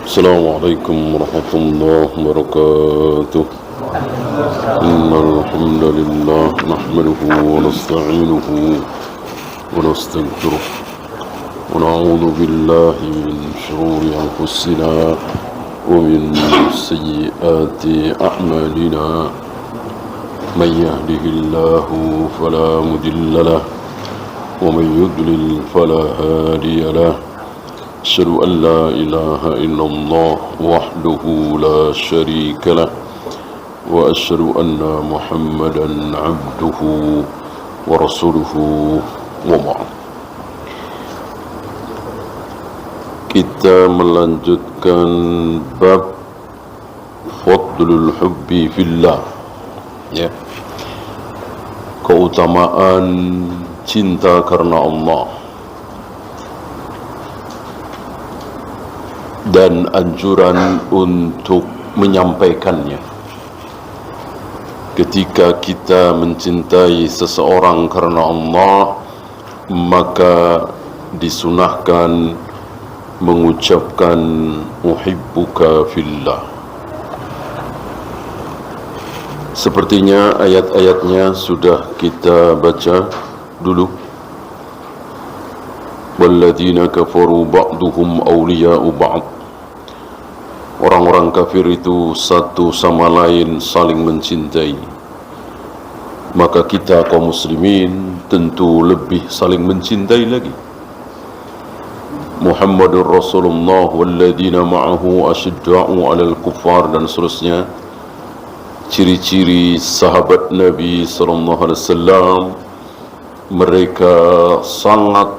السلام عليكم ورحمة الله وبركاته. إن الحمد لله نحمده ونستعينه ونستغفره ونعوذ بالله من شرور أنفسنا ومن سيئات أعمالنا. من يهده الله فلا مضل له ومن يضلل فلا هادي له. أشهد أن لا إله إلا الله وحده لا شريك له وأشهد أن محمدا عبده ورسوله وبعد. Kita melanjutkan bab Fadlul Hubbi Fillah, ya, keutamaan cinta karena Allah dan anjuran untuk menyampaikannya. Ketika kita mencintai seseorang karena Allah, maka disunahkan mengucapkan uhibbuka fillah. Sepertinya ayat-ayatnya sudah kita baca dulu. Walladzina kafaru ba'duhum awliya'u ba'd. Orang-orang kafir itu satu sama lain saling mencintai. Maka kita kaum muslimin tentu lebih saling mencintai lagi. Muhammadur Rasulullah walladzina ma'ahu asyidda'u 'alal kuffar, dan seterusnya. Ciri-ciri sahabat Nabi sallallahu alaihi wasallam, mereka sangat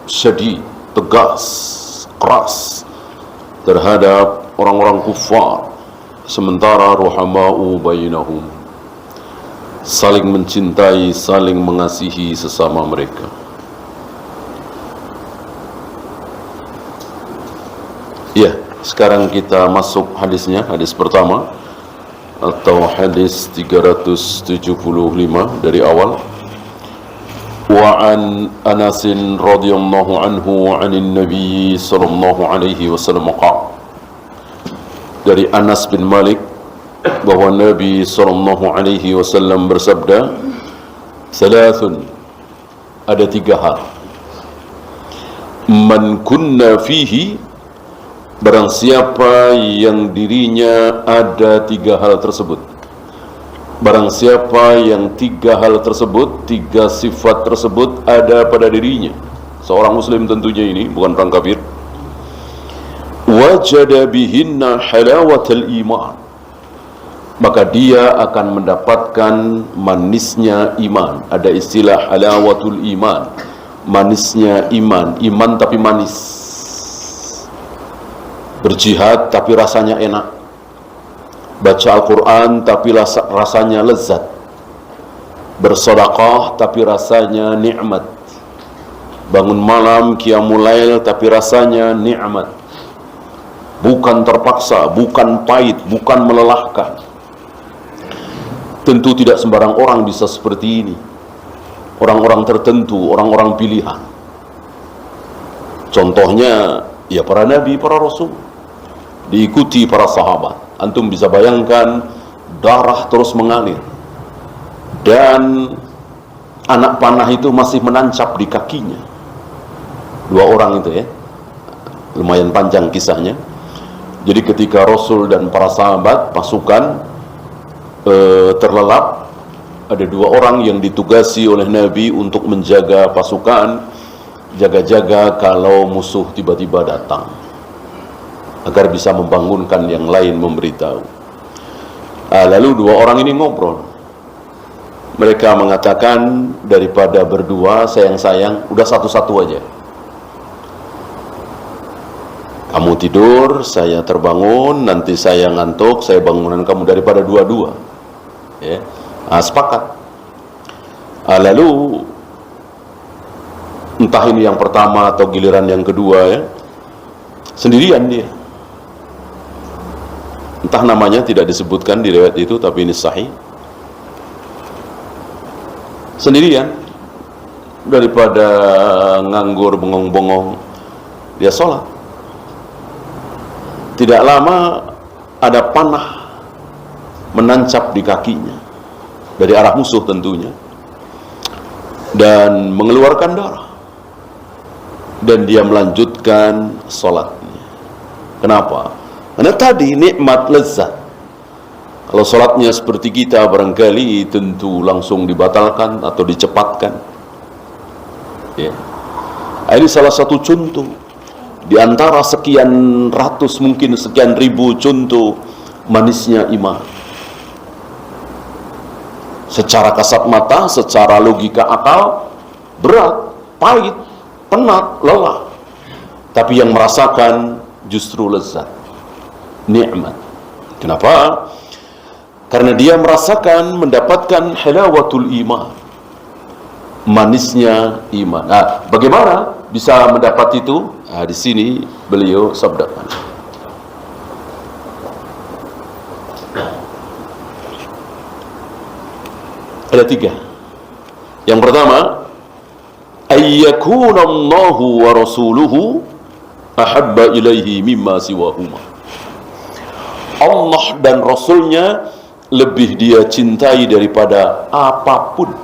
syadid, tegas, keras terhadap orang-orang kufar, sementara ruhama'u bainahum, saling mencintai, saling mengasihi sesama mereka. Ya, sekarang kita masuk hadisnya, hadis pertama atau hadis 375 dari awal. Wa an Anas radhiyallahu anhu 'anil Nabi sallallahu alaihi wasallam qala. Dari Anas bin Malik bahwa Nabi sallallahu alaihi wasallam bersabda, "Thalathun", ada tiga hal. Man kunna fihi, barang siapa yang dirinya ada tiga hal tersebut. Barang siapa yang tiga hal tersebut, tiga sifat tersebut ada pada dirinya, seorang muslim tentunya, ini bukan orang kafir. Wajada bihinna halawatal iman, maka dia akan mendapatkan manisnya iman. Ada istilah halawatul iman, manisnya iman. Iman tapi manis. Berjihad tapi rasanya enak. Baca Al-Quran tapi rasanya lezat. Bersedekah tapi rasanya nikmat. Bangun malam qiyamul lail tapi rasanya nikmat. Bukan terpaksa, bukan pahit, bukan melelahkan. Tentu tidak sembarang orang bisa seperti ini. Orang-orang tertentu, orang-orang pilihan. Contohnya ya para nabi, para rasul, diikuti para sahabat. Antum bisa bayangkan darah terus mengalir dan anak panah itu masih menancap di kakinya. Dua orang itu, ya, lumayan panjang kisahnya. Jadi ketika Rasul dan para sahabat pasukan terlelap, ada dua orang yang ditugasi oleh Nabi untuk menjaga pasukan, jaga-jaga kalau musuh tiba-tiba datang, agar bisa membangunkan yang lain, memberitahu. Lalu dua orang ini ngobrol. Mereka mengatakan, daripada berdua sayang-sayang, udah satu-satu aja. Kamu tidur, saya terbangun, nanti saya ngantuk, saya bangunan kamu, daripada dua-dua. Ya, sepakat. Lalu entah ini yang pertama atau giliran yang kedua, ya, sendirian dia. Entah namanya tidak disebutkan di riwayat itu, tapi ini sahih. Sendirian, daripada nganggur bengong-bengong, dia sholat. Tidak lama ada panah menancap di kakinya dari arah musuh tentunya, dan mengeluarkan darah, dan dia melanjutkan sholatnya. Kenapa? Karena tadi nikmat lezat. Kalau sholatnya seperti kita barangkali tentu langsung dibatalkan atau dicepatkan, ya. Ini salah satu contoh di antara sekian ratus, mungkin sekian ribu contoh manisnya iman. Secara kasat mata, secara logika akal, berat, pahit, penat, lelah. Tapi yang merasakan justru lezat, nikmat. Kenapa? Karena dia merasakan, mendapatkan halawatul iman, manisnya iman. Nah, bagaimana bisa mendapat itu? Nah, di sini beliau sabdakan. Ada 3. Yang pertama, ayyakuna Allahu wa rasuluhu ahabba ilaihi mimma siwahuma. Allah dan Rasulnya lebih dia cintai daripada apapun.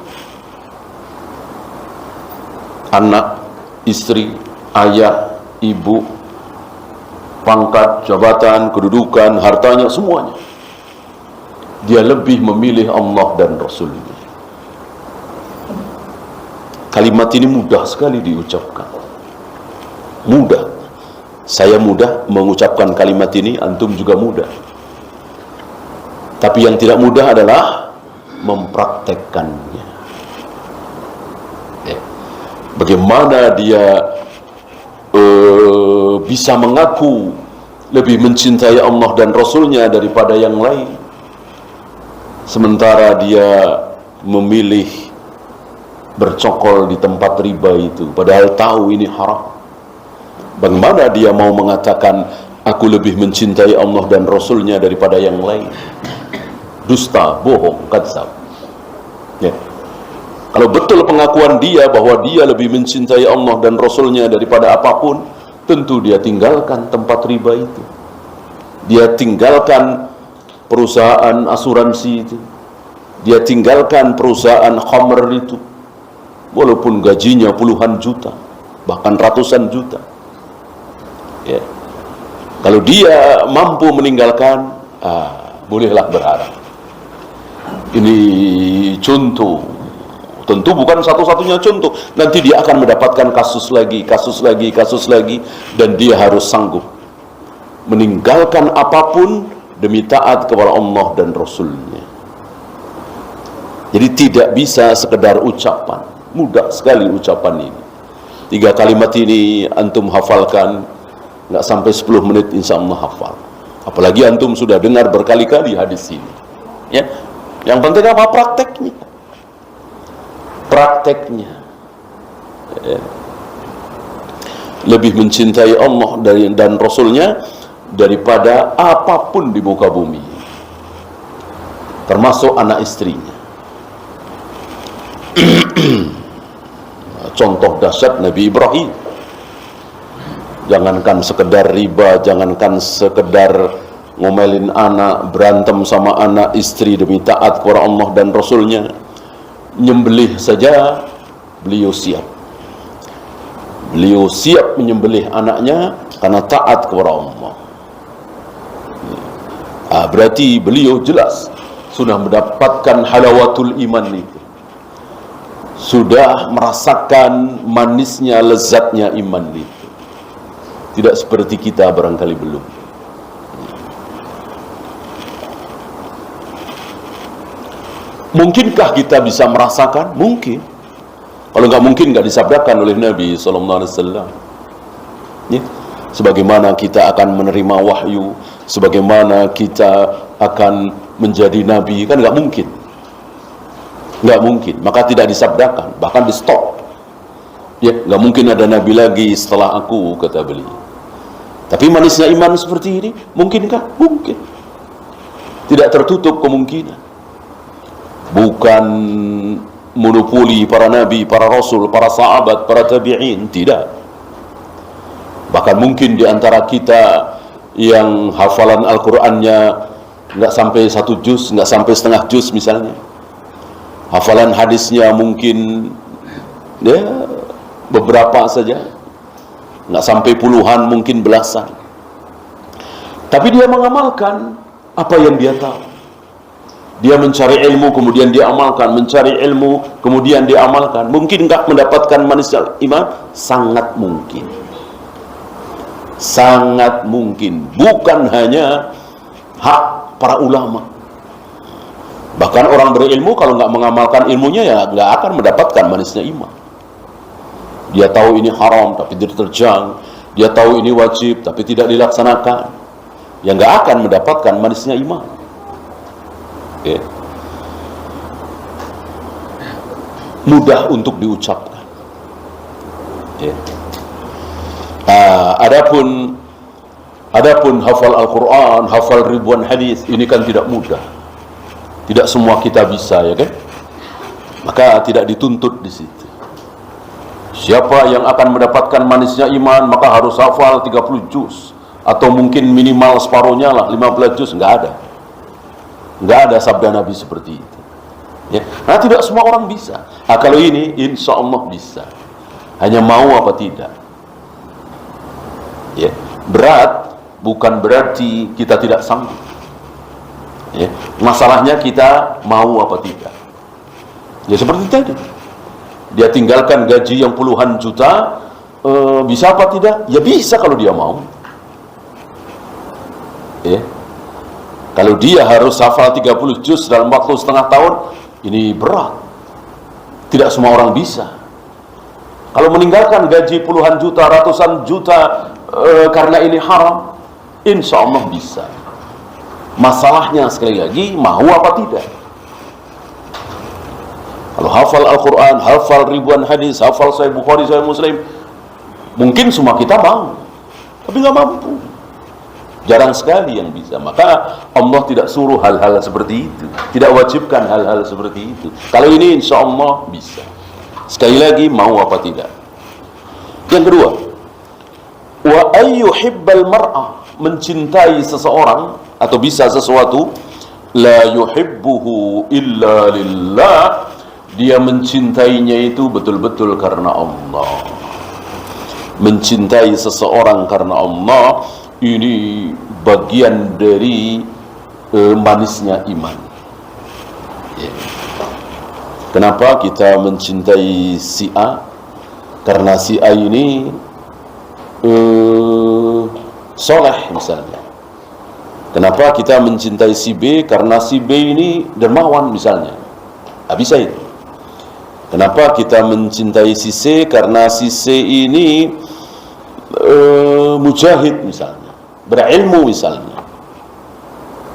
Anak, istri, ayah, ibu, pangkat, jabatan, kedudukan, hartanya, semuanya. Dia lebih memilih Allah dan Rasulnya. Kalimat ini mudah sekali diucapkan. Mudah. Saya mudah mengucapkan kalimat ini, antum juga mudah. Tapi yang tidak mudah adalah mempraktekkannya. Bagaimana dia bisa mengaku lebih mencintai Allah dan Rasulnya daripada yang lain, sementara dia memilih bercokol di tempat riba itu, padahal tahu ini haram. Bagaimana dia mau mengatakan aku lebih mencintai Allah dan Rasulnya daripada yang lain? Dusta, bohong, kadzab. Ya. Kalau betul pengakuan dia bahwa dia lebih mencintai Allah dan Rasulnya daripada apapun, tentu dia tinggalkan tempat riba itu. Dia tinggalkan perusahaan asuransi itu. Dia tinggalkan perusahaan khamr itu. Walaupun gajinya puluhan juta, bahkan ratusan juta. Ya. Kalau dia mampu meninggalkan, bolehlah berharap. Ini contoh. Tentu bukan satu-satunya contoh. Nanti dia akan mendapatkan kasus lagi, dan dia harus sanggup meninggalkan apapun demi taat kepada Allah dan Rasulnya. Jadi tidak bisa sekedar ucapan. Mudah sekali ucapan ini. 3 kalimat ini antum hafalkan, nggak sampai 10 menit insya Allah hafal. Apalagi antum sudah dengar berkali-kali hadis ini. Ya. Yang penting apa? Prakteknya. Prakteknya. Ya. Lebih mencintai Allah dan Rasulnya daripada apapun di muka bumi, termasuk anak istrinya. Contoh dahsyat Nabi Ibrahim. Jangankan sekedar riba, jangankan sekedar ngomelin anak, berantem sama anak istri demi taat kepada Allah dan Rasulnya, nyembelih saja beliau siap. Beliau siap menyembelih anaknya karena taat kepada Allah. Berarti beliau jelas sudah mendapatkan halawatul iman itu, sudah merasakan manisnya, lezatnya iman itu. Tidak seperti kita barangkali belum. Mungkinkah kita bisa merasakan? Mungkin. Kalau nggak mungkin, nggak disabdakan oleh Nabi SAW. Ya. Sebagaimana kita akan menerima wahyu, sebagaimana kita akan menjadi Nabi, kan nggak mungkin. Nggak mungkin. Maka tidak disabdakan, bahkan di stop. Ya, nggak mungkin ada Nabi lagi setelah aku, kata beliau. Tapi manisnya iman seperti ini, mungkinkah? Mungkin. Tidak tertutup kemungkinan. Bukan monopoli para nabi, para rasul, para sahabat, para tabi'in, tidak. Bahkan mungkin di antara kita yang hafalan Al-Qur'annya nggak sampai 1 juz, nggak sampai setengah juz misalnya. Hafalan hadisnya mungkin ya beberapa saja, nggak sampai puluhan, mungkin belasan. Tapi dia mengamalkan apa yang dia tahu. Dia mencari ilmu kemudian dia amalkan, mencari ilmu kemudian dia amalkan. Mungkin nggak mendapatkan manisnya iman? Sangat mungkin. Sangat mungkin. Bukan hanya hak para ulama. Bahkan orang berilmu kalau nggak mengamalkan ilmunya ya nggak akan mendapatkan manisnya iman. Dia tahu ini haram tapi tidak terjang. Dia tahu ini wajib tapi tidak dilaksanakan. Ya nggak akan mendapatkan manisnya iman. Okay. Mudah untuk diucapkan. Okay. Adapun hafal Al-Quran, hafal ribuan hadis, ini kan tidak mudah. Tidak semua kita bisa, ya kan? Maka tidak dituntut di situ. Siapa yang akan mendapatkan manisnya iman, maka harus hafal 30 juz. Atau mungkin minimal separuhnya lah, 15 juz, enggak ada. Enggak ada sabda Nabi seperti itu. Ya. Nah, tidak semua orang bisa. Nah, kalau ini, insya Allah bisa. Hanya mau apa tidak. Ya. Berat bukan berarti kita tidak sanggup. Ya. Masalahnya kita mau apa tidak. Ya seperti tadi. Dia tinggalkan gaji yang puluhan juta, bisa apa tidak? Ya bisa kalau dia mau. Ya. Kalau dia harus hafal 30 juz dalam waktu setengah tahun, ini berat. Tidak semua orang bisa. Kalau meninggalkan gaji puluhan juta, ratusan juta karena ini haram, insya Allah bisa. Masalahnya sekali lagi, mau apa tidak. Kalau hafal Al-Quran, hafal ribuan hadis, hafal Sahih Bukhari, Sahih Muslim, mungkin semua kita mau, tapi nggak mampu. Jarang sekali yang bisa. Maka Allah tidak suruh hal-hal seperti itu, tidak wajibkan hal-hal seperti itu. Kalau ini insya Allah bisa. Sekali lagi, mau apa tidak. Yang kedua, wa ayyuhibbal mar'ah, mencintai seseorang atau bisa sesuatu, la yuhibbuhu illa lillah, dia mencintainya itu betul-betul karena Allah. Mencintai seseorang karena Allah, ini bagian dari manisnya iman. Ya. Kenapa kita mencintai si A? Karena si A ini soleh misalnya. Kenapa kita mencintai si B? Karena si B ini dermawan misalnya. Bisa itu. Kenapa kita mencintai si C? Karena si C ini mujahid misalnya, berilmu misalnya.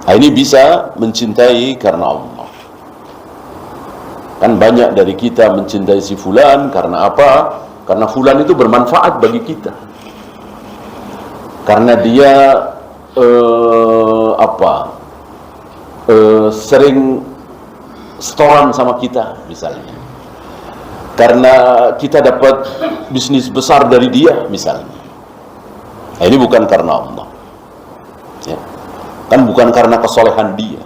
Nah, ini bisa mencintai karena Allah. Kan banyak dari kita mencintai si fulan karena apa? Karena fulan itu bermanfaat bagi kita. Karena dia sering setoran sama kita misalnya. Karena kita dapat bisnis besar dari dia misalnya. Nah, ini bukan karena Allah. Ya. Kan bukan karena kesolehan dia.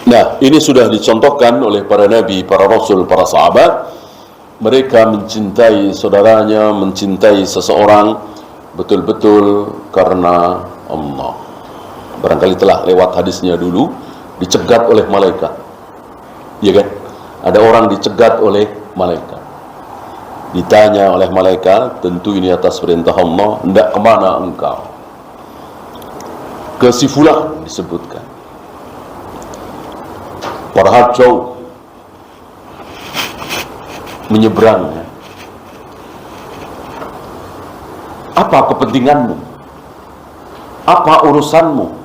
Nah, ini sudah dicontohkan oleh para nabi, para rasul, para sahabat. Mereka mencintai saudaranya, mencintai seseorang betul-betul karena Allah. Barangkali telah lewat hadisnya dulu, dicegat oleh malaikat. Ya kan? Ada orang dicegat oleh malaikat. Ditanya oleh malaikat, tentu ini atas perintah Allah, hendak kemana engkau? Ke si fulan disebutkan. Padahal jauh menyeberangnya. Apa kepentinganmu? Apa urusanmu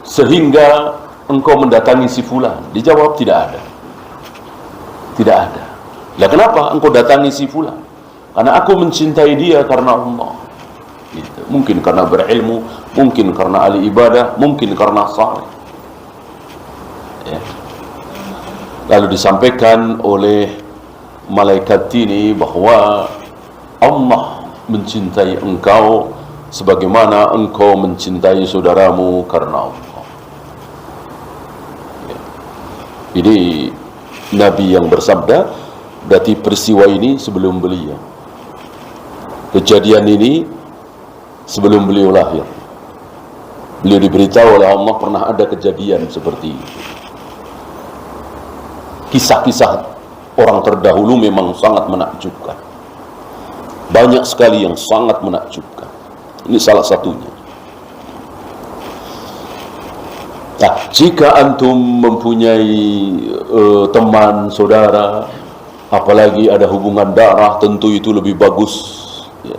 sehingga engkau mendatangi si fulan? Dijawab tidak ada. Tidak ada. Lah kenapa engkau datangi si fulan? Karena aku mencintai dia karena Allah. Gitu. Mungkin karena berilmu, mungkin karena ahli ibadah, mungkin karena saleh. Ya. Lalu disampaikan oleh malaikat ini bahwa Allah mencintai engkau sebagaimana engkau mencintai saudaramu karena Allah. Ini Nabi yang bersabda, berarti peristiwa ini sebelum beliau. Kejadian ini sebelum beliau lahir. Beliau diberitahu oleh Allah pernah ada kejadian seperti itu. Kisah-kisah orang terdahulu memang sangat menakjubkan. Banyak sekali yang sangat menakjubkan. Ini salah satunya. Nah, jika antum mempunyai teman, saudara, apalagi ada hubungan darah, tentu itu lebih bagus. Ya.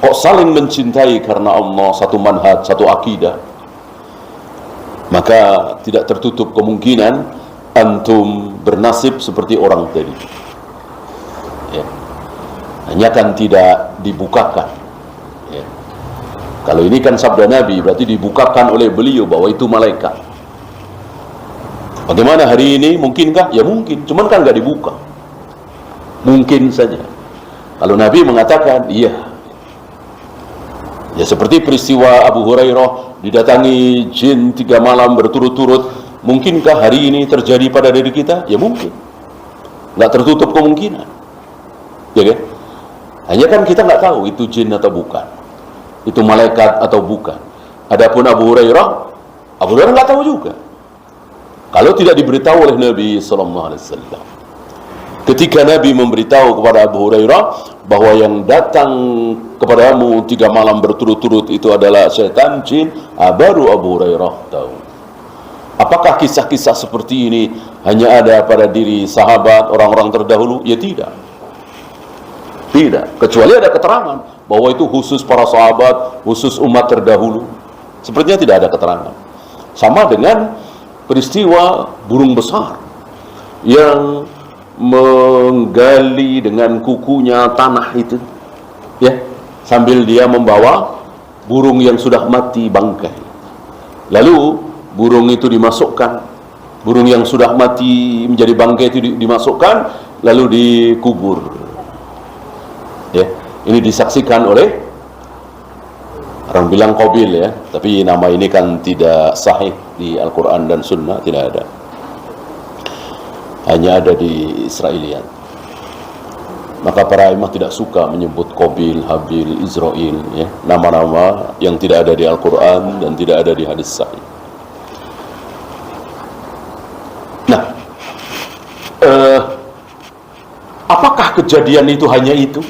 Kok saling mencintai karena Allah, satu manhaj, satu akidah, maka tidak tertutup kemungkinan antum bernasib seperti orang tadi. Ya. Hanya kan tidak dibukakan. Ya. Kalau ini kan sabda Nabi, berarti dibukakan oleh beliau bahwa itu malaikat. Bagaimana hari ini? Mungkinkah? Ya mungkin, cuman kan nggak dibuka. Mungkin saja. Kalau Nabi mengatakan, iya. Ya seperti peristiwa Abu Hurairah didatangi jin 3 malam berturut-turut. Mungkinkah hari ini terjadi pada diri kita? Ya mungkin. Nggak tertutup kemungkinan. Ya kan? Hanya kan kita nggak tahu itu jin atau bukan. Itu malaikat atau bukan. Adapun Abu Hurairah nggak tahu juga. Kalau tidak diberitahu oleh Nabi SAW. Ketika Nabi memberitahu kepada Abu Hurairah bahwa yang datang kepadamu 3 malam berturut-turut itu adalah syaitan, jin, baru Abu Hurairah tahu. Apakah kisah-kisah seperti ini hanya ada pada diri sahabat, orang-orang terdahulu? Ya tidak. Tidak. Kecuali ada keterangan bahwa itu khusus para sahabat, khusus umat terdahulu. Sepertinya tidak ada keterangan. Sama dengan peristiwa burung besar yang menggali dengan kukunya tanah itu, ya, sambil dia membawa burung yang sudah mati bangkai. Lalu burung itu dimasukkan, burung yang sudah mati menjadi bangkai itu dimasukkan, lalu dikubur. Ya, ini disaksikan oleh, orang bilang Qabil ya, tapi nama ini kan tidak sahih di Al-Quran dan Sunnah, tidak ada. Hanya ada di Israeliat. Maka para imam tidak suka menyebut Qabil, Habil, Israel, ya, nama-nama yang tidak ada di Al-Quran dan tidak ada di hadis sahih. Nah, apakah kejadian itu hanya itu?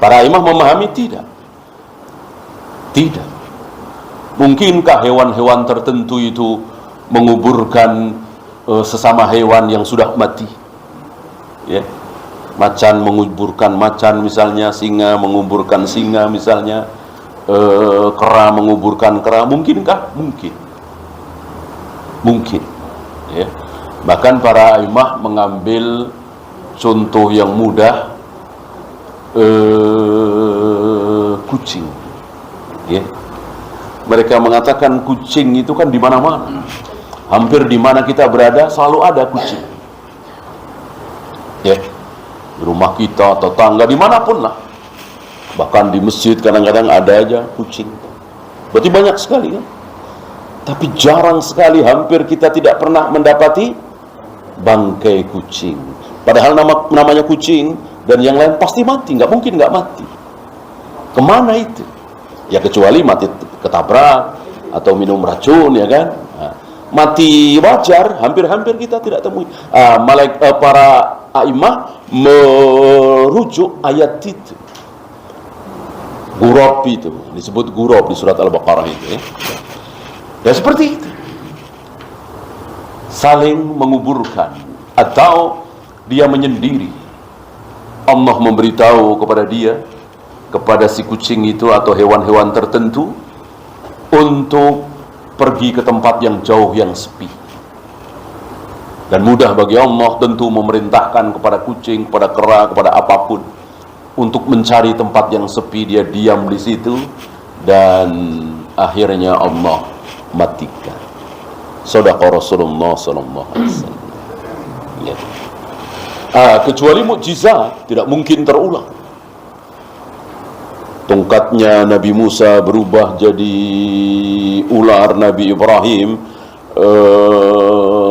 Para imam memahami tidak. Tidak. Mungkinkah hewan-hewan tertentu itu menguburkan sesama hewan yang sudah mati? Ya. Macan menguburkan macan misalnya, singa menguburkan singa misalnya, kera menguburkan kera. Mungkinkah? Mungkin. Mungkin. Ya. Bahkan para imam mengambil contoh yang mudah, kucing. Ya. Mereka mengatakan kucing itu kan di mana-mana. Hampir di mana kita berada selalu ada kucing. Ya. Di rumah kita, tetangga, dimanapun lah. Bahkan di masjid kadang-kadang ada aja kucing. Berarti banyak sekali kan. Tapi jarang sekali, hampir kita tidak pernah mendapati bangkai kucing. Padahal namanya kucing dan yang lain pasti mati, nggak mungkin nggak mati. Kemana itu? Ya kecuali mati ketabrak atau minum racun, ya kan. Nah, mati wajar, hampir-hampir kita tidak temui. Para a'imah merujuk ayat itu. Gurab itu, disebut gurab di surat Al-Baqarah itu, ya. Ya seperti itu. Saling menguburkan atau dia menyendiri. Allah memberitahu kepada dia, kepada si kucing itu atau hewan-hewan tertentu untuk pergi ke tempat yang jauh, yang sepi. Dan mudah bagi Allah tentu memerintahkan kepada kucing, kepada kera, kepada apapun untuk mencari tempat yang sepi, dia diam di situ dan akhirnya Allah matikan. Shadaqa Rasulullah sallallahu alaihi wasallam. Ya. Kecuali mukjizat tidak mungkin terulang. Tongkatnya Nabi Musa berubah jadi ular, Nabi Ibrahim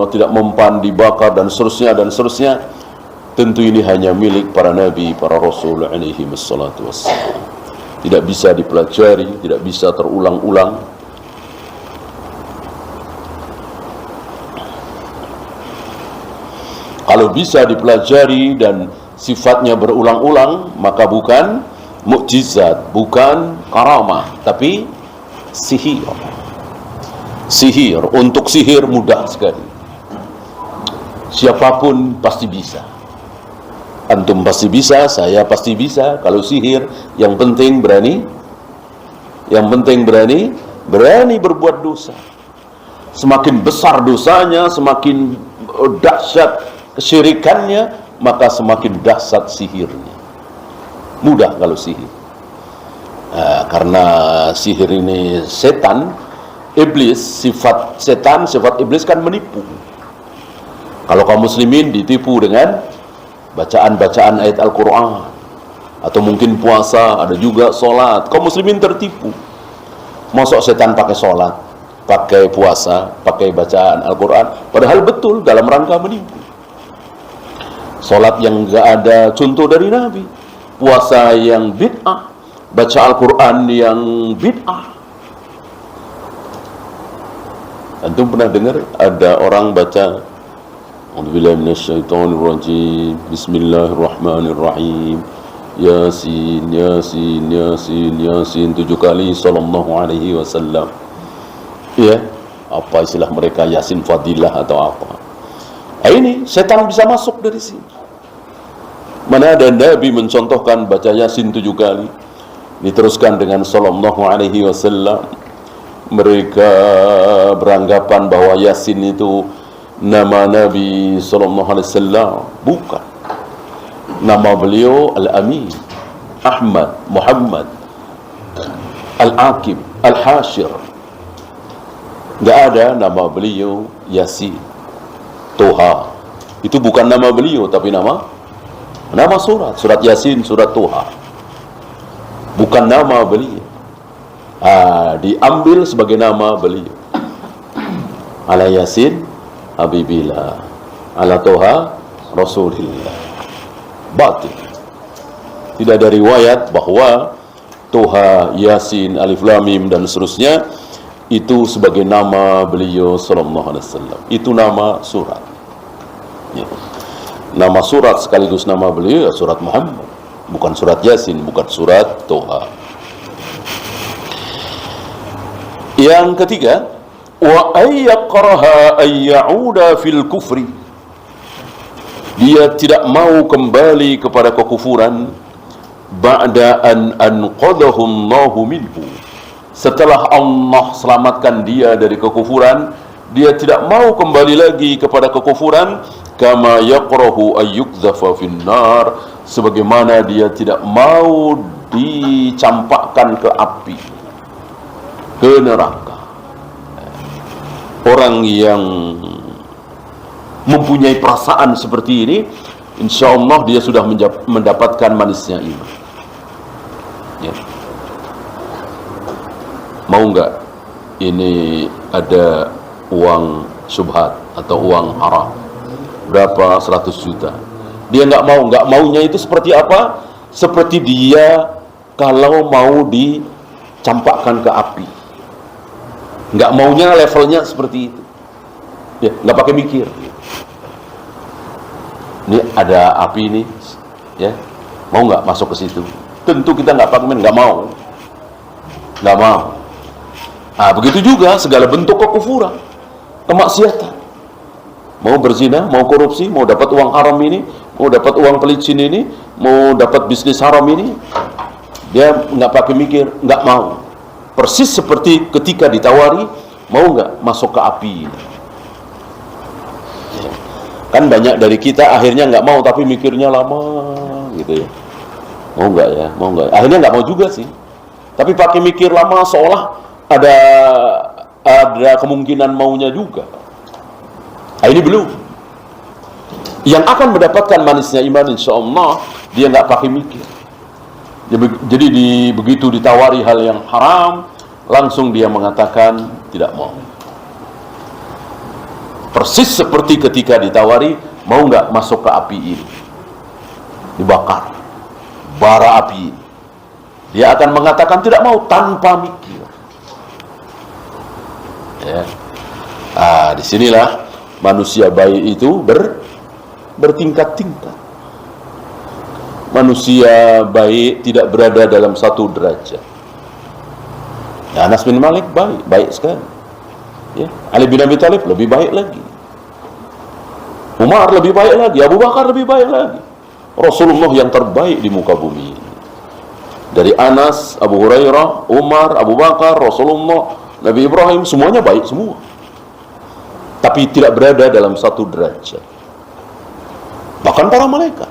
tidak mempan dibakar dan seterusnya. Tentu ini hanya milik para nabi, para rasul alaihi wassalatu wassalam. Tidak bisa dipelajari, tidak bisa terulang-ulang. Kalau bisa dipelajari dan sifatnya berulang-ulang, maka bukan mukjizat, bukan karamah, tapi sihir. Sihir, untuk sihir mudah sekali. Siapapun pasti bisa. Antum pasti bisa, saya pasti bisa. Kalau sihir, yang penting berani. Yang penting berani berbuat dosa. Semakin besar dosanya, semakin dahsyat kesyirikannya, maka semakin dahsyat sihirnya. Mudah kalau sihir. Karena sihir ini setan, iblis, sifat setan, sifat iblis kan menipu. Kalau kaum muslimin ditipu dengan bacaan-bacaan ayat Al-Quran, atau mungkin puasa, ada juga sholat, kaum muslimin tertipu. Masuk setan pakai sholat, pakai puasa, pakai bacaan Al-Quran, padahal betul dalam rangka menipu. Sholat yang enggak ada contoh dari Nabi, puasa yang bid'ah, baca Al-Quran yang bid'ah. Antum pernah dengar ada orang baca A'udzubillahi minasyaitonirrajim, Bismillahirrahmanirrahim, Yasin, Yasin, Yasin, Yasin 7 kali sallallahu alaihi wasallam. Ya, apa istilah mereka, Yasin Fadilah atau apa. Ini setan bisa masuk dari sini. Mana ada Nabi mencontohkan baca Yasin 7 kali, diteruskan dengan sallallahu alaihi wasallam. Mereka beranggapan bahwa Yasin itu nama Nabi sallallahu alaihi wasallam. Bukan. Nama beliau Al-Amin, Ahmad, Muhammad, Al-Aqib, Al-Hashir. Enggak ada nama beliau Yasin, Toha. Itu bukan nama beliau, tapi nama surat. Surat Yasin, surat Toha. Bukan nama beliau. Diambil sebagai nama beliau. Ala Yasin Habibillah, ala Toha Rasulillah. Batil. Tidak ada riwayat bahwa Toha, Yasin, Alif Lam Mim dan seterusnya itu sebagai nama beliau sallallahu alaihi wasallam. Itu nama surat. Ya. Nama surat sekaligus nama beliau ya surat Muhammad, bukan surat Yasin, bukan surat Toha. Yang ketiga, wa ayyaqraha ayyauda fil kufri. Dia tidak mau kembali kepada kekufuran ba'da an anqadhahu Allahu minhu. Setelah Allah selamatkan dia dari kekufuran, dia tidak mau kembali lagi kepada kekufuran. Kama yaqrahu ayyuqdhafa finnar, sebagaimana dia tidak mau dicampakkan ke api, ke neraka. Orang yang mempunyai perasaan seperti ini, insya Allah dia sudah mendapatkan manisnya iman. Ya. Mau enggak ini ada uang syubhat atau uang haram berapa 100 juta, dia enggak maunya itu seperti apa? Seperti dia kalau mau dicampakkan ke api, enggak maunya levelnya seperti itu. Ya, enggak pakai mikir. Ini ada api ini, ya, mau nggak masuk ke situ? Tentu kita nggak pakai, nggak mau. Begitu juga segala bentuk kekufuran, kemaksiatan. Mau berzina, mau korupsi, mau dapat uang haram ini, mau dapat uang pelicin ini, mau dapat bisnis haram ini, dia nggak pakai mikir, nggak mau. Persis seperti ketika ditawari, mau nggak masuk ke api ini? Kan banyak dari kita akhirnya nggak mau, tapi mikirnya lama gitu ya. Mau nggak ya, mau nggak. Akhirnya nggak mau juga sih. Tapi pakai mikir lama seolah ada kemungkinan maunya juga. Ini belum. Yang akan mendapatkan manisnya iman insya Allah, dia nggak pakai mikir. Jadi begitu ditawari hal yang haram, langsung dia mengatakan tidak mau. Persis seperti ketika ditawari, mau nggak masuk ke api ini, dibakar bara api ini, dia akan mengatakan tidak mau tanpa mikir. Ya. Disinilah manusia baik itu bertingkat-tingkat. Manusia baik tidak berada dalam satu derajat. Ya, Anas bin Malik baik sekali. Ya, Ali bin Abi Thalib lebih baik lagi. Umar lebih baik lagi, Abu Bakar lebih baik lagi. Rasulullah yang terbaik di muka bumi ini. Dari Anas, Abu Hurairah, Umar, Abu Bakar, Rasulullah, Nabi Ibrahim, semuanya baik semua. Tapi tidak berada dalam satu derajat. Bahkan para malaikat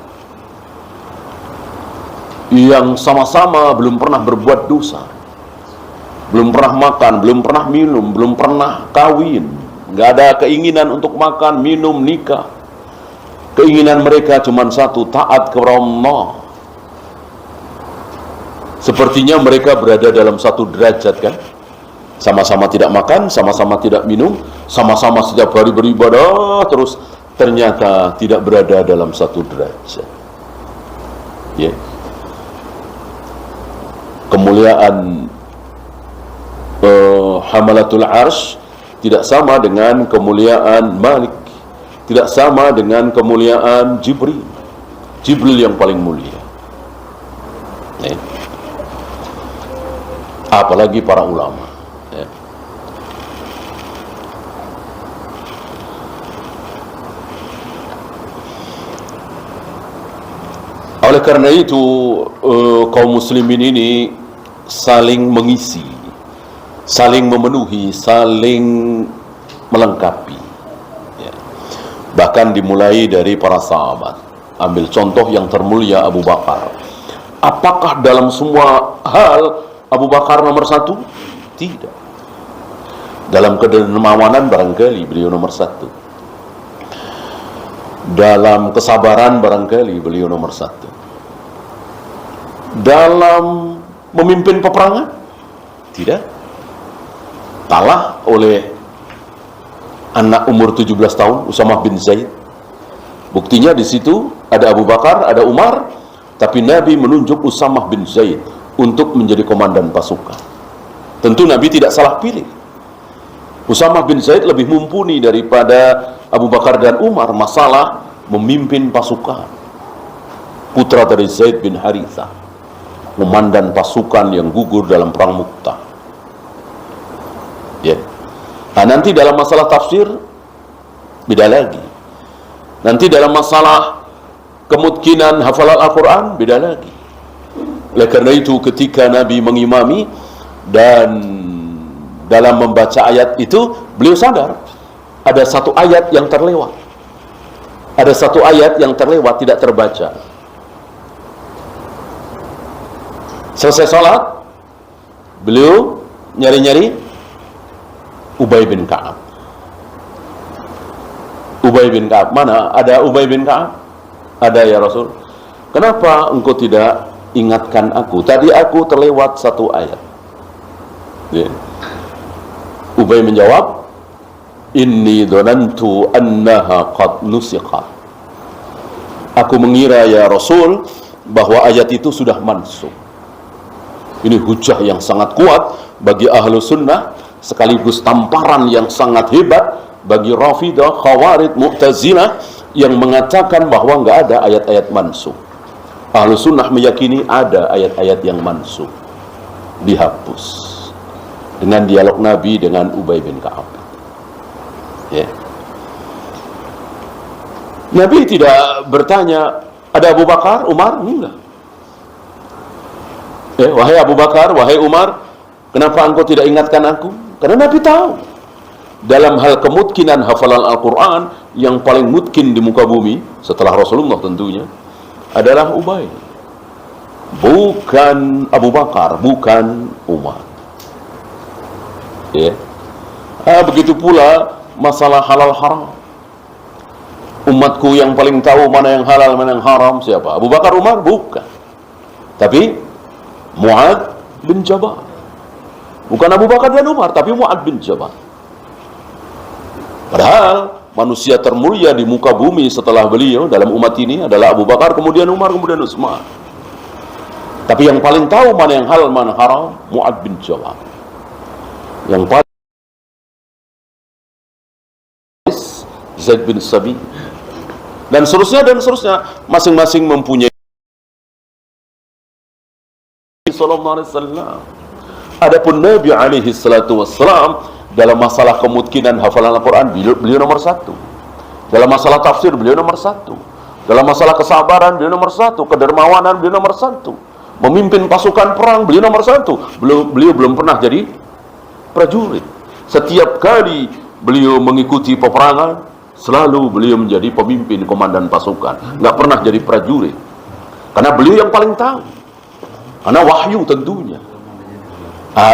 yang sama-sama belum pernah berbuat dosa, belum pernah makan, belum pernah minum, belum pernah kawin, nggak ada keinginan untuk makan, minum, nikah. Keinginan mereka cuma satu, taat kepada Allah. Sepertinya mereka berada dalam satu derajat, kan? Sama-sama tidak makan, sama-sama tidak minum, sama-sama setiap hari beribadah, terus ternyata tidak berada dalam satu derajat. Ya. Kemuliaan Hamalatul Arsh tidak sama dengan kemuliaan Malik, tidak sama dengan kemuliaan Jibril. Jibril yang paling mulia. Ya. Apalagi para ulama. Ya. Oleh karena itu kaum muslimin ini saling mengisi, saling memenuhi, saling melengkapi. Ya. Bahkan dimulai dari para sahabat. Ambil contoh yang termulia Abu Bakar. Apakah dalam semua hal Abu Bakar nomor satu? Tidak. Dalam kedermawanan barangkali beliau nomor satu. Dalam kesabaran barangkali beliau nomor satu. Dalam memimpin peperangan? Tidak. Kalah oleh anak umur 17 tahun, Usamah bin Zaid. Buktinya di situ ada Abu Bakar, ada Umar, tapi Nabi menunjuk Usamah bin Zaid untuk menjadi komandan pasukan. Tentu Nabi tidak salah pilih. Usamah bin Zaid lebih mumpuni daripada Abu Bakar dan Umar masalah memimpin pasukan. Putra dari Zaid bin Harithah, komandan pasukan yang gugur dalam perang Mu'tah. Ya. Nah, nanti dalam masalah tafsir beda lagi. Nanti dalam masalah kemungkinan hafalan Al-Quran beda lagi. Oleh karena itu ketika Nabi mengimami dan dalam membaca ayat itu, beliau sadar ada satu ayat yang terlewat. Ada satu ayat yang terlewat, tidak terbaca. Selesai salat, beliau nyari-nyari Ubay bin Ka'ab. Ubay bin Ka'ab, mana? Ada Ubay bin Ka'ab? Ada ya Rasul. Kenapa engkau tidak ingatkan aku? Tadi aku terlewat satu ayat. Ya. Ubay menjawab, Inni dhanantu annaha qad nusiqat. Aku mengira ya Rasul bahwa ayat itu sudah mansukh. Ini hujah yang sangat kuat bagi ahlu sunnah, sekaligus tamparan yang sangat hebat bagi Rafidah, Khawarij, Mu'tazilah yang mengatakan bahwa nggak ada ayat-ayat mansukh. Ahlu sunnah meyakini ada ayat-ayat yang mansukh, dihapus dengan dialog Nabi dengan Ubay bin Ka'ab. Ya. Nabi tidak bertanya, ada Abu Bakar, Umar? Enggak. Wahai Abu Bakar, wahai Umar, kenapa engkau tidak ingatkan aku? Karena Nabi tahu dalam hal kemungkinan hafalan Al-Quran yang paling mungkin di muka bumi setelah Rasulullah tentunya adalah Ubay, bukan Abu Bakar, bukan Umar. Ya. Begitu pula masalah halal haram. Umatku yang paling tahu mana yang halal, mana yang haram siapa? Abu Bakar, Umar? Bukan. Tapi Mu'ad bin Jabal. Bukan Abu Bakar dan Umar, tapi Mu'ad bin Jabal. Padahal manusia termulia di muka bumi setelah beliau dalam umat ini adalah Abu Bakar, kemudian Umar, kemudian Utsman. Tapi yang paling tahu mana yang halal, mana haram, Mu'ad bin Jabal. Yang paling Zaid bin Sabi, dan seterusnya, masing-masing mempunyai sallallahu alaihi wasallam. Adapun Nabi alaihi salatu wassalam, dalam masalah kemungkinan hafalan Al-Quran, beliau nomor satu. Dalam masalah tafsir, beliau nomor satu. Dalam masalah kesabaran, beliau nomor satu. Kedermawanan, beliau nomor satu. Memimpin pasukan perang, beliau nomor satu. Beliau belum pernah jadi prajurit. Setiap kali beliau mengikuti peperangan, selalu beliau menjadi pemimpin, komandan pasukan. Nggak pernah jadi prajurit. Karena beliau yang paling tahu. Karena wahyu tentunya.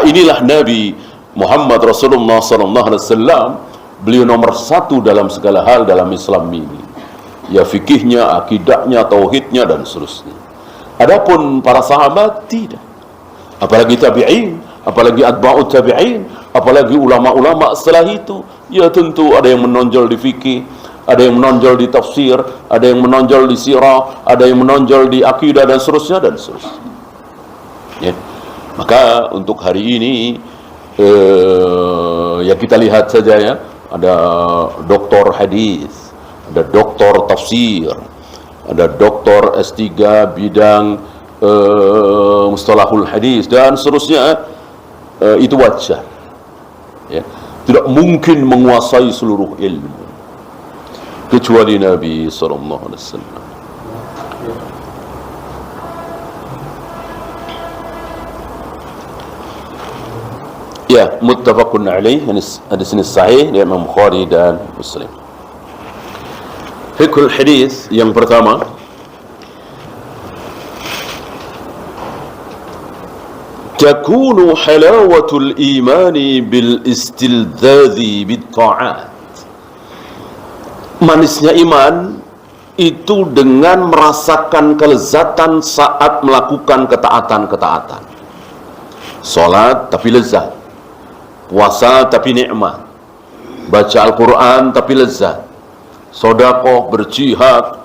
Inilah Nabi Muhammad Rasulullah SAW. Beliau nomor satu dalam segala hal dalam Islam ini. Ya fikihnya, akidahnya, tauhidnya, dan seterusnya. Adapun para sahabat tidak. Apalagi tabi'in, apalagi atba'ut tabi'in, apalagi ulama-ulama setelah itu. Ya tentu ada yang menonjol di fikih, ada yang menonjol di tafsir, ada yang menonjol di sirah, ada yang menonjol di akidah, dan seterusnya, dan seterusnya. Ya. Maka untuk hari ini ya kita lihat saja ya, ada doktor hadis, ada doktor tafsir, ada doktor S3 bidang mustalahul hadis, dan seterusnya. Itu wajar ya. Tidak mungkin menguasai seluruh ilmu kecuali Nabi sallallahu alaihi wasallam. Ya, muttafaqun alaih, hadis ini sahih dari Imam Bukhari dan Muslim. Fiqhul hadis yang pertama, takunu halawatul imani bil istildzadzi bit ta'at. Manisnya iman itu dengan merasakan kelezatan saat melakukan ketaatan-ketaatan. Salat tapi lezat, puasa tapi nikmat, baca Al-Quran tapi lezat, sedekah, berjihad,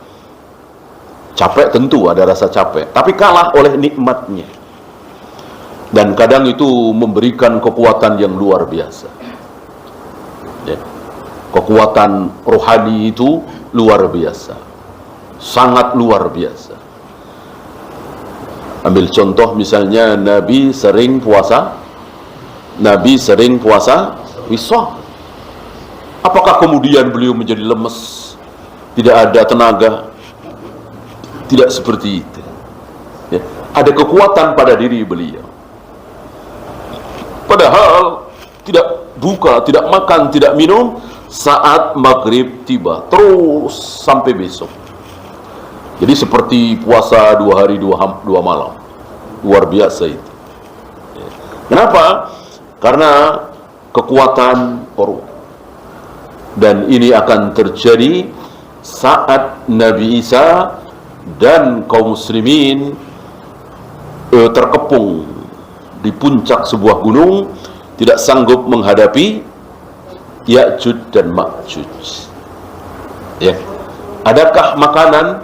capek tentu ada rasa capek, tapi kalah oleh nikmatnya. Dan kadang itu memberikan kekuatan yang luar biasa ya. Kekuatan rohani itu luar biasa, sangat luar biasa. Ambil contoh misalnya, Nabi sering puasa wisal. Apakah kemudian beliau menjadi lemes, tidak ada tenaga? Tidak seperti itu ya. Ada kekuatan pada diri beliau. Padahal tidak buka, tidak makan, tidak minum saat maghrib tiba, terus sampai besok. Jadi seperti puasa 2 hari 2 malam. Luar biasa itu. Kenapa? Karena kekuatan roh. Dan ini akan terjadi saat Nabi Isa dan kaum muslimin terkepung di puncak sebuah gunung, tidak sanggup menghadapi Ya'juj dan Ma'juj ya. Adakah makanan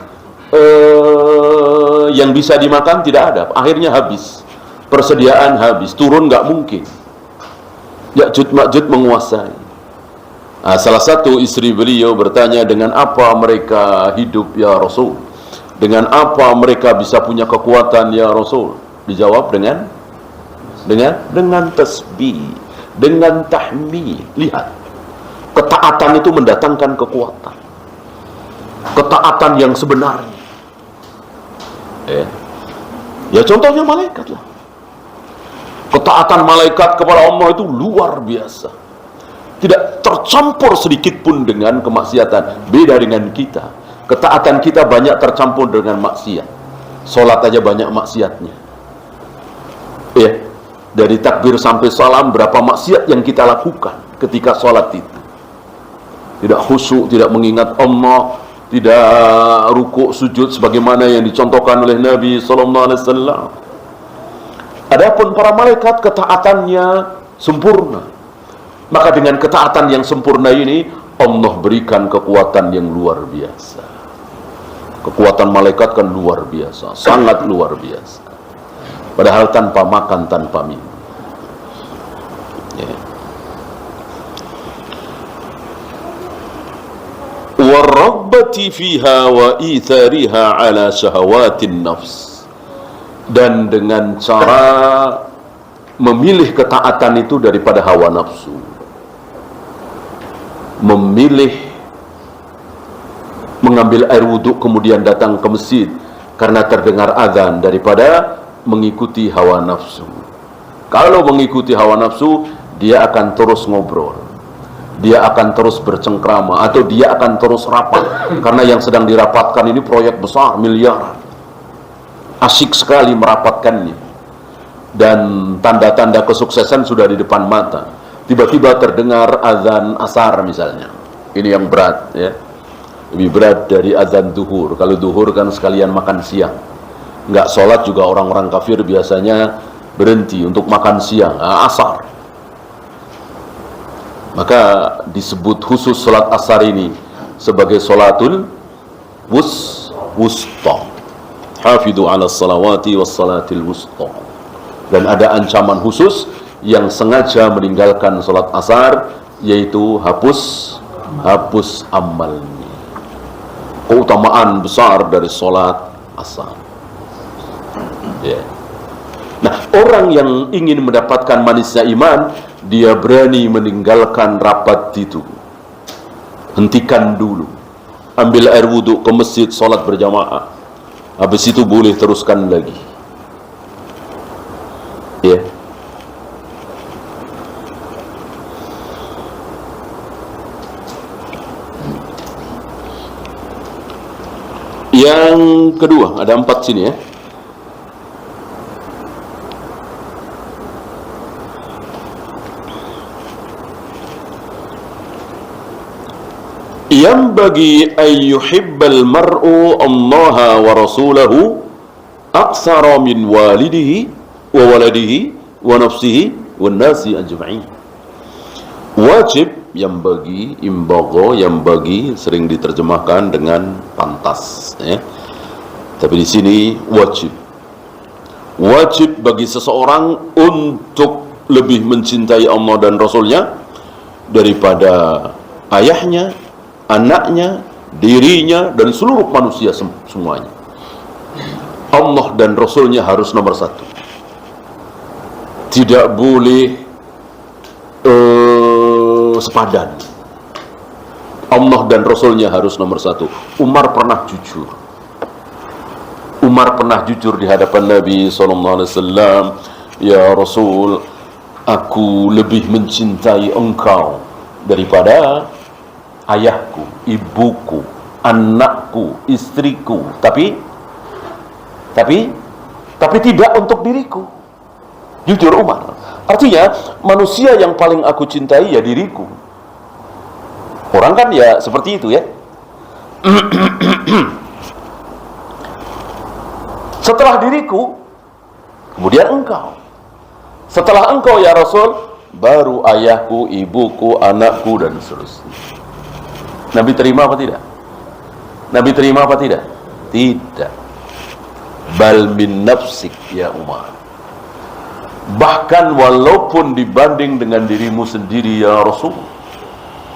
yang bisa dimakan? Tidak ada, akhirnya habis, persediaan habis, turun nggak mungkin. Ya'juj Ma'juj menguasai. Salah satu istri beliau bertanya, dengan apa mereka hidup ya Rasul? Dengan apa mereka bisa punya kekuatan ya Rasul? Dijawab dengan tasbih, dengan tahmid. Lihat, ketaatan itu mendatangkan kekuatan, ketaatan yang sebenarnya ya contohnya malaikat lah. Ketaatan malaikat kepada Allah itu luar biasa, tidak tercampur sedikit pun dengan kemaksiatan. Beda dengan kita, ketaatan kita banyak tercampur dengan maksiat. Sholat aja banyak maksiatnya ya. Dari takbir sampai salam, berapa maksiat yang kita lakukan ketika sholat itu. Tidak khusyuk, tidak mengingat Allah, tidak rukuk sujud sebagaimana yang dicontohkan oleh Nabi sallallahu alaihi wasallam. Adapun para malaikat ketaatannya sempurna. Maka dengan ketaatan yang sempurna ini Allah berikan kekuatan yang luar biasa. Kekuatan malaikat kan luar biasa, sangat luar biasa. Padahal tanpa makan, tanpa minum. Ya. Warabbati fiha wa ithariha ala syahawatin nafs. Dan dengan cara memilih ketaatan itu daripada hawa nafsu. Memilih mengambil air wudhu kemudian datang ke masjid karena terdengar azan daripada mengikuti hawa nafsu. Kalau mengikuti hawa nafsu, dia akan terus ngobrol, dia akan terus bercengkrama, atau dia akan terus rapat karena yang sedang dirapatkan ini proyek besar miliaran. Asyik sekali merapatkannya, dan tanda-tanda kesuksesan sudah di depan mata. Tiba-tiba terdengar azan asar misalnya. Ini yang berat, ya. Lebih berat dari azan duhur. Kalau duhur kan sekalian makan siang. Nggak sholat juga orang-orang kafir biasanya berhenti untuk makan siang. Asar. Maka disebut khusus sholat asar ini sebagai sholatul wusta. Hafidhu ala salawati was salatil wusta. Dan ada ancaman khusus yang sengaja meninggalkan sholat asar, yaitu hapus amalnya. Keutamaan besar dari sholat asar. Ya. Nah, orang yang ingin mendapatkan manisnya iman, dia berani meninggalkan rapat itu. Hentikan dulu. Ambil air wudhu, ke masjid, sholat berjamaah. Habis itu boleh teruskan lagi. Ya. Yang kedua, ada 4 sini ya. Yang bagi ayyuhibbal mar'u Allah wa rasulahu aksara min walidihi wa waladihi wa nafsihi wa nasi ajma'in. Wajib, yang bagi, imbago, yang bagi sering diterjemahkan dengan pantas, ya. Tapi di sini wajib. Wajib bagi seseorang untuk lebih mencintai Allah dan Rasulnya daripada ayahnya, anaknya, dirinya, dan seluruh manusia semuanya. Allah dan Rasulnya harus nomor 1. Tidak boleh sepadan. Allah dan Rasulnya harus nomor 1. Umar pernah jujur. Umar pernah jujur di hadapan Nabi SAW. Ya Rasul, aku lebih mencintai engkau daripada ayahku, ibuku, anakku, istriku. Tapi tidak untuk diriku. Jujur Umar. Artinya, manusia yang paling aku cintai ya diriku. Orang kan ya seperti itu ya. Setelah diriku, kemudian engkau. Setelah engkau ya Rasul, baru ayahku, ibuku, anakku, dan seterusnya. Nabi terima apa tidak? Nabi terima apa tidak? Tidak. Bal min nafsik ya Umar. Bahkan walaupun dibanding dengan dirimu sendiri ya Rasul,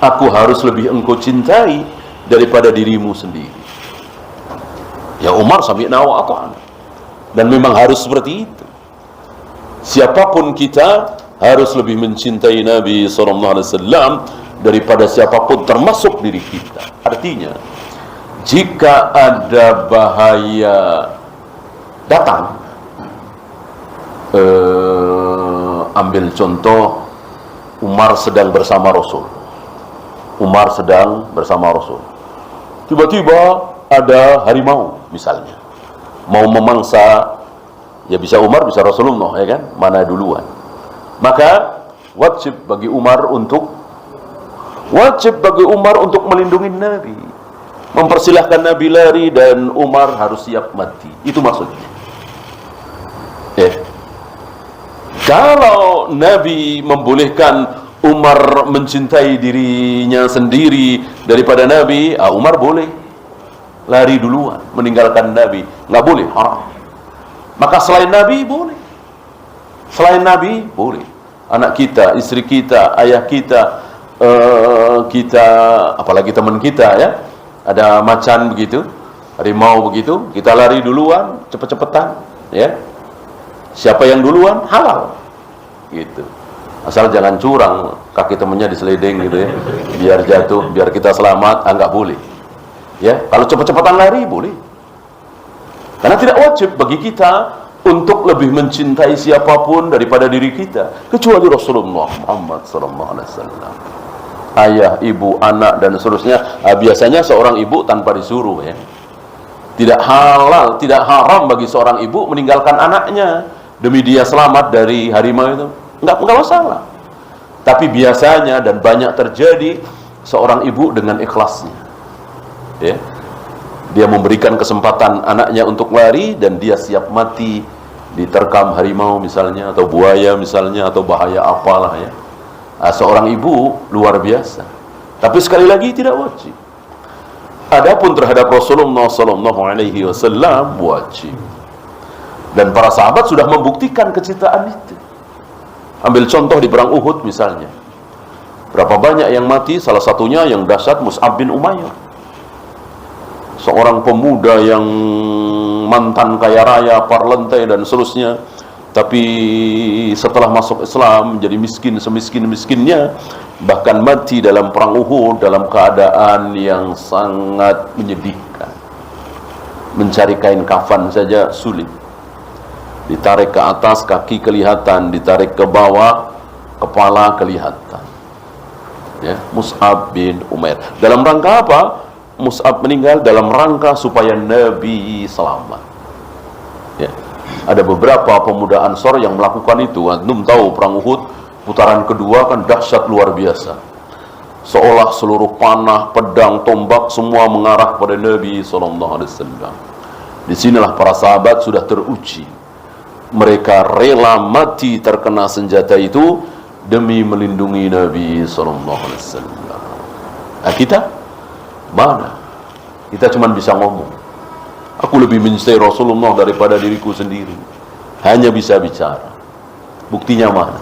aku harus lebih engkau cintai daripada dirimu sendiri. Ya Umar, sami'na wa ata'na. Dan memang harus seperti itu. Siapapun kita harus lebih mencintai Nabi SAW daripada siapapun, termasuk diri kita. Artinya, jika ada bahaya datang, ambil contoh, Umar sedang bersama Rasul. Umar sedang bersama Rasul. Tiba-tiba ada harimau misalnya, mau memangsa, ya bisa Umar, bisa Rasulullah, ya kan? Mana duluan? Maka wajib bagi Umar untuk melindungi Nabi. mempersilahkan Nabi lari dan Umar harus siap mati. Itu maksudnya. Kalau Nabi membolehkan Umar mencintai dirinya sendiri daripada Nabi, Umar boleh lari duluan, meninggalkan Nabi. Nggak boleh, haram. Maka selain Nabi boleh. Selain Nabi boleh. Anak kita, istri kita, ayah kita, apalagi teman kita ya. Ada macan begitu, harimau begitu, kita lari duluan, cepet-cepetan, ya. Siapa yang duluan halal, gitu. Asal jangan curang, kaki temennya diseliding gitu ya, biar jatuh, biar kita selamat, nggak boleh. Ya, kalau cepet-cepetan lari boleh. Karena tidak wajib bagi kita untuk lebih mencintai siapapun daripada diri kita, kecuali Rasulullah Muhammad SAW. Ayah, ibu, anak, dan seterusnya. Biasanya seorang ibu tanpa disuruh ya. Tidak halal, tidak haram bagi seorang ibu meninggalkan anaknya demi dia selamat dari harimau itu. Enggak masalah. Tapi biasanya dan banyak terjadi seorang ibu dengan ikhlasnya. Ya. Dia memberikan kesempatan anaknya untuk lari dan dia siap mati diterkam harimau misalnya, atau buaya misalnya, atau bahaya apalah ya. Seorang ibu luar biasa. Tapi sekali lagi tidak wajib. Adapun terhadap Rasulullah SAW wajib. Dan para sahabat sudah membuktikan kecintaan itu. Ambil contoh di perang Uhud misalnya. Berapa banyak yang mati? Salah satunya yang dahsyat, Mus'ab bin Umair. Seorang pemuda yang mantan kaya raya, parlentai dan seterusnya. Tapi setelah masuk Islam menjadi miskin semiskin-miskinnya, bahkan mati dalam perang Uhud dalam keadaan yang sangat menyedihkan. Mencari kain kafan saja sulit. Ditarik ke atas kaki kelihatan, ditarik ke bawah kepala kelihatan. Ya, Mus'ab bin Umair. Dalam rangka apa? Mus'ab meninggal dalam rangka supaya Nabi selamat. Ya. Ada beberapa pemuda Ansor yang melakukan itu. Antum tahu perang Uhud putaran kedua kan dahsyat luar biasa. Seolah seluruh panah, pedang, tombak semua mengarah pada Nabi SAW. Disinilah para sahabat sudah teruji. Mereka rela mati terkena senjata itu demi melindungi Nabi SAW. Nah kita mana? Kita cuma bisa ngomong. Aku lebih mencintai Rasulullah daripada diriku sendiri. Hanya bisa bicara. Buktinya mana?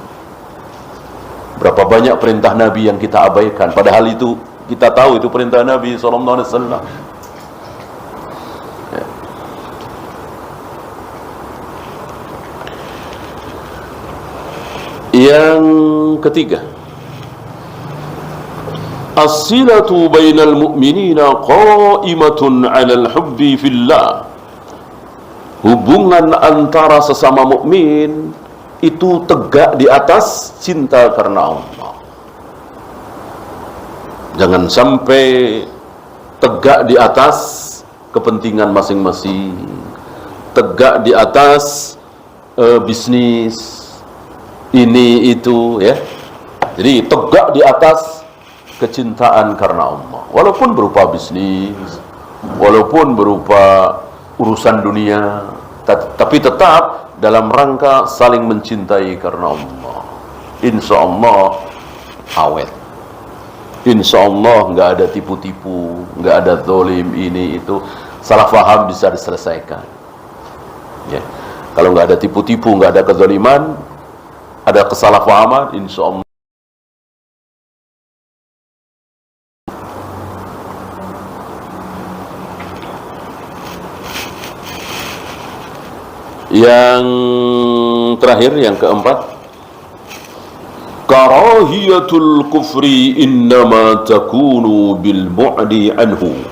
Berapa banyak perintah Nabi yang kita abaikan, padahal itu kita tahu itu perintah Nabi SAW. Ya. Yang ketiga, as-silatu bainal mu'minina qa'imatun 'alal hubbi fillah. Hubungan antara sesama mukmin itu tegak di atas cinta karena Allah. Jangan sampai tegak di atas kepentingan masing-masing, tegak di atas bisnis ini itu ya. Jadi tegak di atas kecintaan karena Allah, walaupun berupa bisnis, walaupun berupa urusan dunia, tapi tetap dalam rangka saling mencintai karena Allah. Insya Allah awet. Insya Allah nggak ada tipu-tipu, nggak ada zalim ini itu, salah faham bisa diselesaikan. Ya. Kalau nggak ada tipu-tipu, nggak ada kezaliman, ada kesalahpahaman, insya Allah. Yang terakhir, yang keempat, karahiyatul kufri innama takunu bil bu'di anhu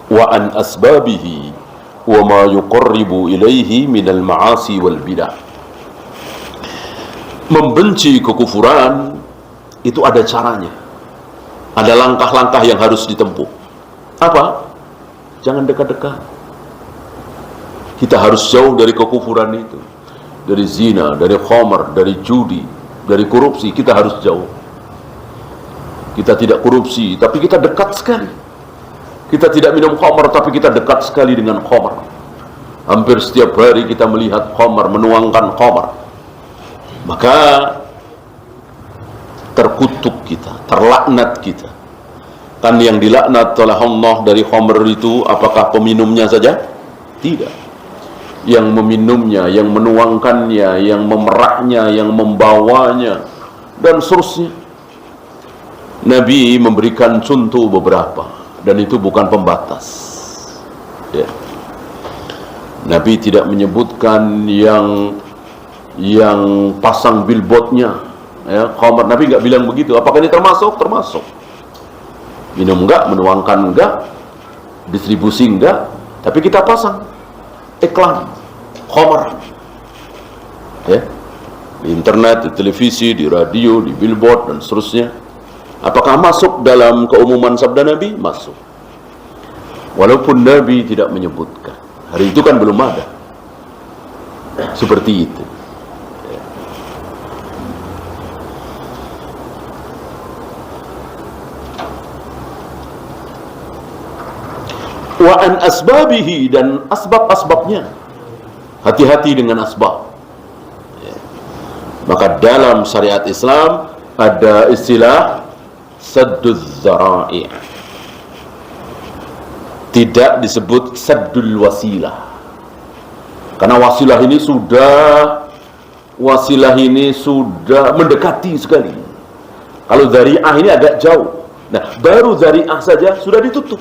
wa an asbabihi wa ma yuqarribu ilaihi minal ma'asi wal bidah. Membenci kekufuran itu ada caranya, ada langkah-langkah yang harus ditempuh. Apa? Jangan dekat-dekat. Kita harus jauh dari kekufuran itu, dari zina, dari khamar, dari judi, dari korupsi. Kita harus jauh. Kita tidak korupsi, tapi kita dekat sekali. Kita tidak minum khamar, tapi kita dekat sekali dengan khamar. Hampir setiap hari kita melihat khamar, menuangkan khamar. Maka terkutuk kita, terlaknat kita. Kan yang dilaknat oleh Allah dari khamar itu apakah peminumnya saja? Tidak. Yang meminumnya, yang menuangkannya, yang memeraknya, yang membawanya, dan seterusnya. Nabi memberikan contoh beberapa, dan itu bukan pembatas. Ya. Nabi tidak menyebutkan yang pasang billboardnya, ya, khamar. Nabi nggak bilang begitu. Apakah ini termasuk? Termasuk. Minum enggak, menuangkan enggak, distribusi enggak, tapi kita pasang iklan khamar, ya, di internet, di televisi, di radio, di billboard, dan seterusnya. Apakah masuk dalam keumuman sabda Nabi? Masuk. Walaupun Nabi tidak menyebutkan. Hari itu kan belum ada seperti itu. Wa an asbabihi, dan asbab-asbabnya. Hati-hati dengan asbab. Maka dalam syariat Islam ada istilah sadduz zara'i. Tidak disebut saddul wasilah, karena wasilah ini sudah mendekati sekali. Kalau zari'ah ini agak jauh. Nah, baru zari'ah saja sudah ditutup.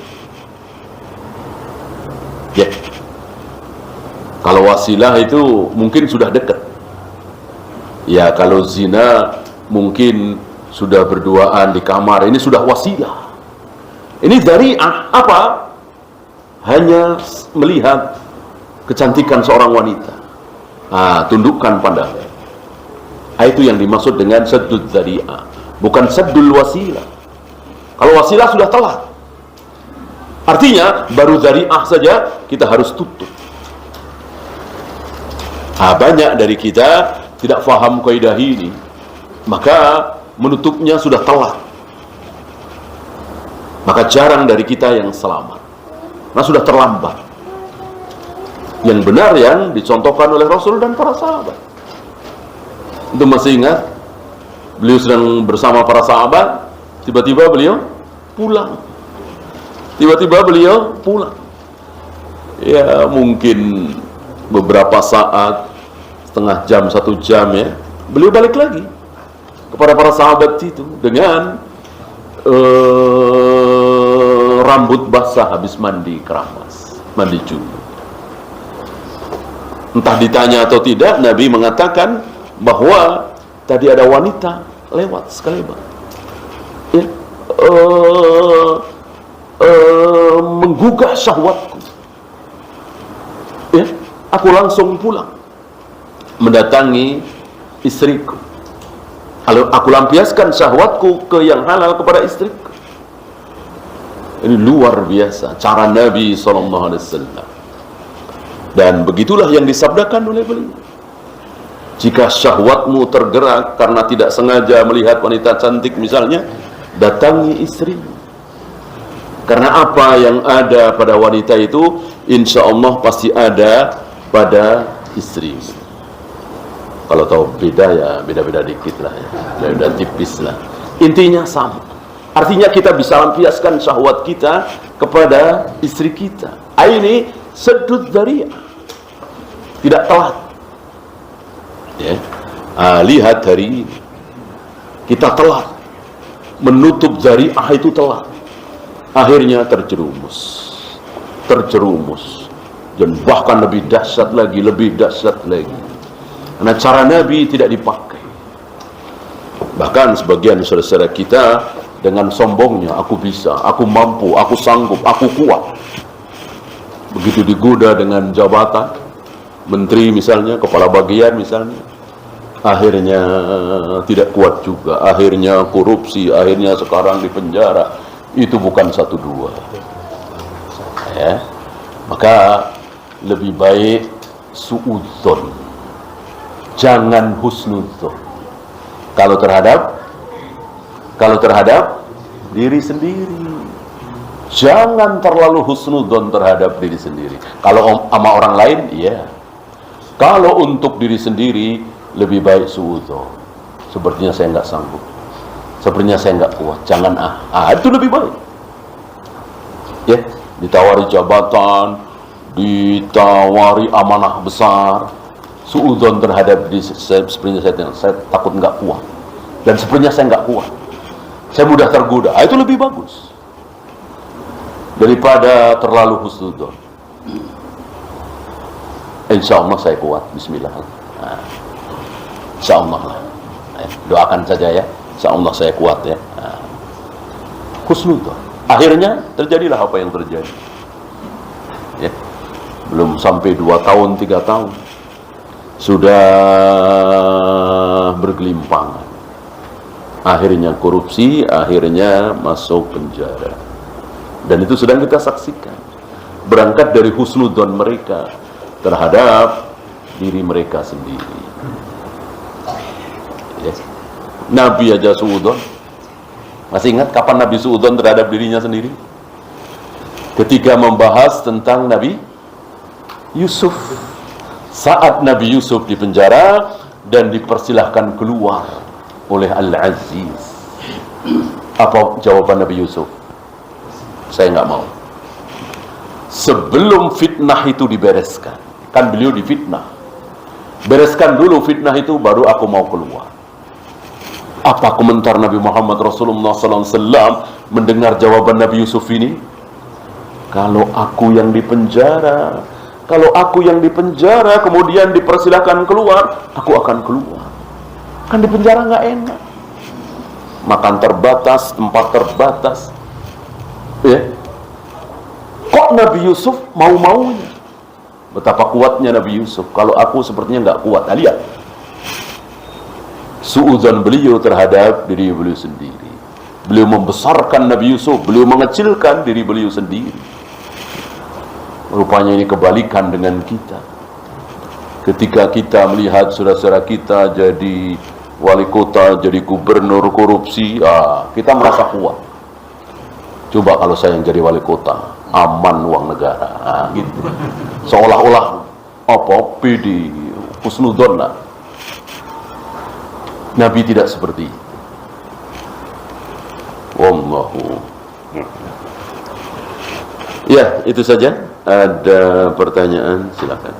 Ya. Kalau wasilah itu mungkin sudah dekat. Ya, kalau zina mungkin sudah berduaan di kamar, ini sudah wasilah. Ini zari'ah apa? Hanya melihat kecantikan seorang wanita, tundukkan pandangnya. Itu yang dimaksud dengan saddul zari'ah, bukan saddul wasilah. Kalau wasilah sudah telat. Artinya baru zari'ah saja kita harus tutup. Banyak dari kita tidak faham kaidah ini, maka menutupnya sudah telat. Maka jarang dari kita yang selamat. Nah, sudah terlambat. Yang benar yang dicontohkan oleh Rasul dan para sahabat. Itu masih ingat? Beliau sedang bersama para sahabat, tiba-tiba beliau pulang. Ya, mungkin beberapa saat, setengah jam, 1 jam, ya, beliau balik lagi kepada para sahabat itu dengan rambut basah habis mandi keramas, mandi junub. Entah ditanya atau tidak, Nabi mengatakan bahwa tadi ada wanita lewat sekelebat, ya, menggugah syahwatku. Ya, aku langsung pulang mendatangi istriku. Aku lampiaskan syahwatku ke yang halal kepada istriku. Ini luar biasa cara Nabi SAW. Dan begitulah yang disabdakan oleh beliau. Jika syahwatmu tergerak karena tidak sengaja melihat wanita cantik misalnya, datangi istrimu. Karena apa yang ada pada wanita itu, insya Allah pasti ada pada istrimu. Kalau tahu beda, ya beda-beda dikit lah, ya beda tipis lah. Intinya sama. Artinya kita bisa lampiaskan syahwat kita kepada istri kita. Ini sadduz zari'ah, tidak telat. Ya. Lihat hari ini kita telat menutup zari'ah, itu telat. Akhirnya terjerumus, dan bahkan lebih dahsyat lagi. Karena cara Nabi tidak dipakai. Bahkan sebagian saudara-saudara kita dengan sombongnya, aku bisa, aku mampu, aku sanggup, aku kuat. Begitu digoda dengan jabatan menteri misalnya, kepala bagian misalnya, akhirnya tidak kuat juga, akhirnya korupsi, akhirnya sekarang di penjara. Itu bukan 1-2, ya. Maka lebih baik suudzon, jangan husnudzon. Kalau terhadap diri sendiri, Jangan terlalu husnudzon terhadap diri sendiri. Kalau sama orang lain, iya. Kalau untuk diri sendiri, lebih baik suudzon. Sepertinya saya nggak sanggup. Sepertinya saya nggak kuat. Jangan itu lebih baik. Ya, ditawari jabatan, ditawari amanah besar, suudzon terhadap diri sepertinya saya takut nggak kuat. Dan sepertinya saya nggak kuat. Saya mudah tergoda. Itu lebih bagus daripada terlalu husnudzon. Insya Allah saya kuat. Bismillah. Insya Allah lah. Doakan saja ya. Insya Allah saya kuat ya. Husnudzon. Akhirnya terjadilah apa yang terjadi. Ya. Belum sampai 2 tahun, 3 tahun sudah bergelimpangan. Akhirnya korupsi, akhirnya masuk penjara. Dan itu sedang kita saksikan. Berangkat dari husnudzon mereka terhadap diri mereka sendiri. Yes. Nabi aja suudzon. Masih ingat kapan Nabi suudzon terhadap dirinya sendiri? Ketika membahas tentang Nabi Yusuf. Saat Nabi Yusuf di penjara dan dipersilahkan keluar oleh Al-Aziz. Apa jawaban Nabi Yusuf? Saya nggak mau. Sebelum fitnah itu dibereskan, kan beliau difitnah. Bereskan dulu fitnah itu, baru aku mau keluar. Apa komentar Nabi Muhammad Rasulullah SAW mendengar jawaban Nabi Yusuf ini? Kalau aku yang dipenjara, kemudian dipersilakan keluar, aku akan keluar. Kan di penjara nggak enak. Makan terbatas, tempat terbatas. Ya. Kok Nabi Yusuf mau-maunya? Betapa kuatnya Nabi Yusuf. Kalau aku sepertinya nggak kuat. Nah, lihat suudzon beliau terhadap diri beliau sendiri. Beliau membesarkan Nabi Yusuf, beliau mengecilkan diri beliau sendiri. Rupanya ini kebalikan dengan kita. Ketika kita melihat saudara-saudara kita jadi wali kota, jadi gubernur, korupsi, kita merasa kuat. Coba kalau saya yang jadi wali kota, aman uang negara, gitu. Seolah-olah PD husnudzon lah. Nabi tidak seperti itu. Wallahu. Ya, itu saja. Ada pertanyaan, silakan.